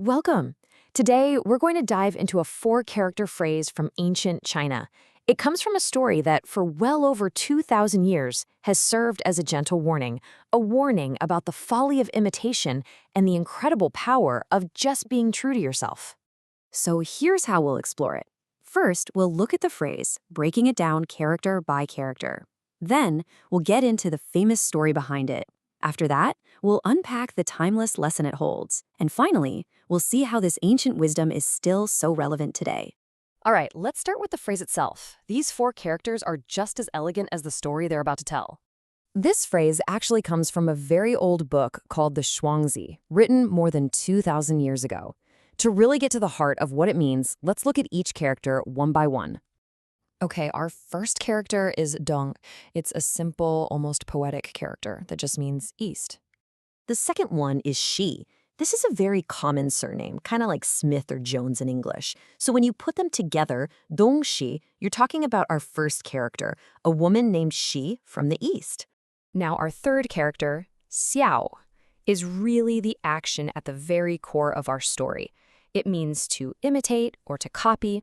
Welcome. Today, we're going to dive into a four-character phrase from ancient China. It comes from a story that, for well over 2,000 years, has served as a gentle warning, a warning about the folly of imitation and the incredible power of just being true to yourself. So here's how we'll explore it. First, we'll look at the phrase, breaking it down character by character. Then, we'll get into the famous story behind it. After that, we'll unpack the timeless lesson it holds. And finally, we'll see how this ancient wisdom is still so relevant today. All right, let's start with the phrase itself. These four characters are just as elegant as the story they're about to tell. This phrase actually comes from a very old book called the Zhuangzi, written more than 2,000 years ago. To really get to the heart of what it means, let's look at each character one by one. Okay, our first character is Dong. It's a simple, almost poetic character that just means east. The second one is Xi. This is a very common surname, kind of like Smith or Jones in English. So when you put them together, Dōngshī, you're talking about our first character, a woman named Xi from the east. Now, our third character, Xiao, is really the action at the very core of our story. It means to imitate or to copy.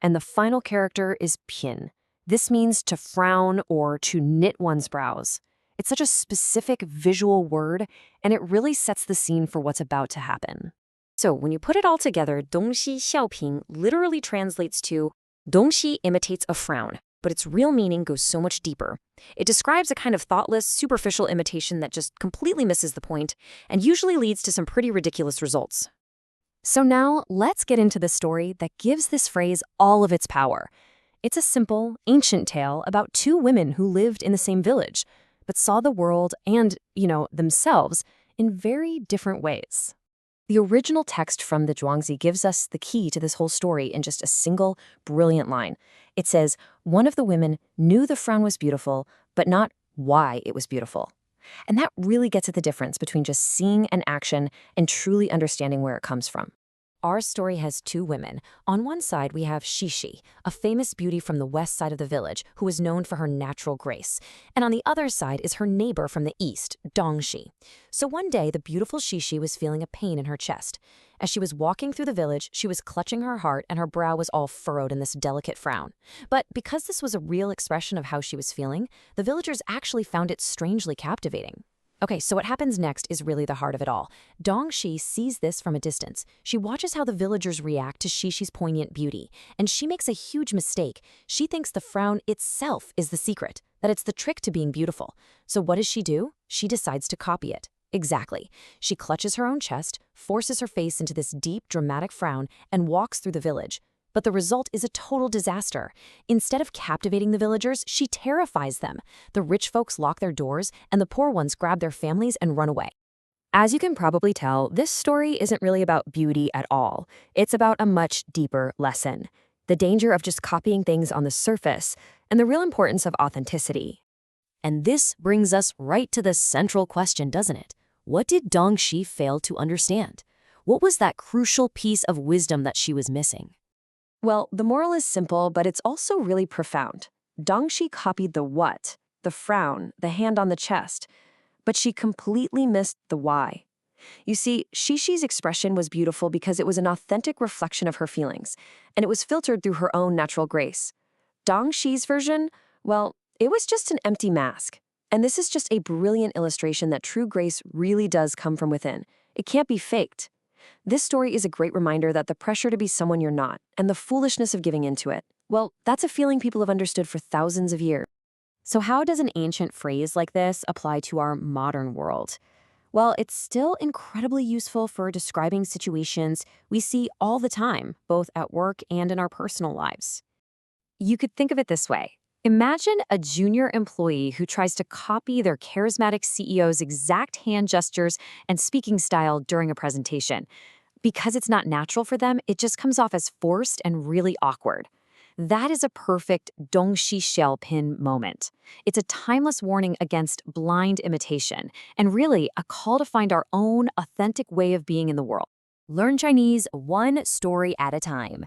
And the final character is Pian. This means to frown or to knit one's brows. It's such a specific visual word, and it really sets the scene for what's about to happen. So when you put it all together, 东施效颦 literally translates to 东施 imitates a frown, but its real meaning goes so much deeper. It describes a kind of thoughtless, superficial imitation that just completely misses the point and usually leads to some pretty ridiculous results. So now, let's get into the story that gives this phrase all of its power. It's a simple, ancient tale about two women who lived in the same village, but saw the world and, themselves in very different ways. The original text from the Zhuangzi gives us the key to this whole story in just a single, brilliant line. It says, one of the women knew the frown was beautiful, but not why it was beautiful. And that really gets at the difference between just seeing an action and truly understanding where it comes from. Our story has two women. On one side, we have Xi Shi, a famous beauty from the west side of the village who is known for her natural grace. And on the other side is her neighbor from the east, Dōngshī. So one day, the beautiful Xi Shi was feeling a pain in her chest. As she was walking through the village, she was clutching her heart and her brow was all furrowed in this delicate frown. But because this was a real expression of how she was feeling, the villagers actually found it strangely captivating. Okay, so what happens next is really the heart of it all. Dōngshī sees this from a distance. She watches how the villagers react to Xi Shi's poignant beauty, and she makes a huge mistake. She thinks the frown itself is the secret, that it's the trick to being beautiful. So what does she do? She decides to copy it. Exactly. She clutches her own chest, forces her face into this deep, dramatic frown, and walks through the village. But the result is a total disaster. Instead of captivating the villagers, she terrifies them. The rich folks lock their doors, and the poor ones grab their families and run away. As you can probably tell, this story isn't really about beauty at all. It's about a much deeper lesson. The danger of just copying things on the surface, and the real importance of authenticity. And this brings us right to the central question, doesn't it? What did Dōngshī fail to understand? What was that crucial piece of wisdom that she was missing? Well, the moral is simple, but it's also really profound. Dōngshī copied the what, the frown, the hand on the chest, but she completely missed the why. You see, Xi Shi's expression was beautiful because it was an authentic reflection of her feelings, and it was filtered through her own natural grace. Dōngshī's version, well, it was just an empty mask. And this is just a brilliant illustration that true grace really does come from within. It can't be faked. This story is a great reminder that the pressure to be someone you're not, and the foolishness of giving into it, well, that's a feeling people have understood for thousands of years. So how does an ancient phrase like this apply to our modern world? Well, it's still incredibly useful for describing situations we see all the time, both at work and in our personal lives. You could think of it this way. Imagine a junior employee who tries to copy their charismatic CEO's exact hand gestures and speaking style during a presentation. Because it's not natural for them, it just comes off as forced and really awkward. That is a perfect 东施效颦moment. It's a timeless warning against blind imitation, and really a call to find our own authentic way of being in the world. Learn Chinese one story at a time.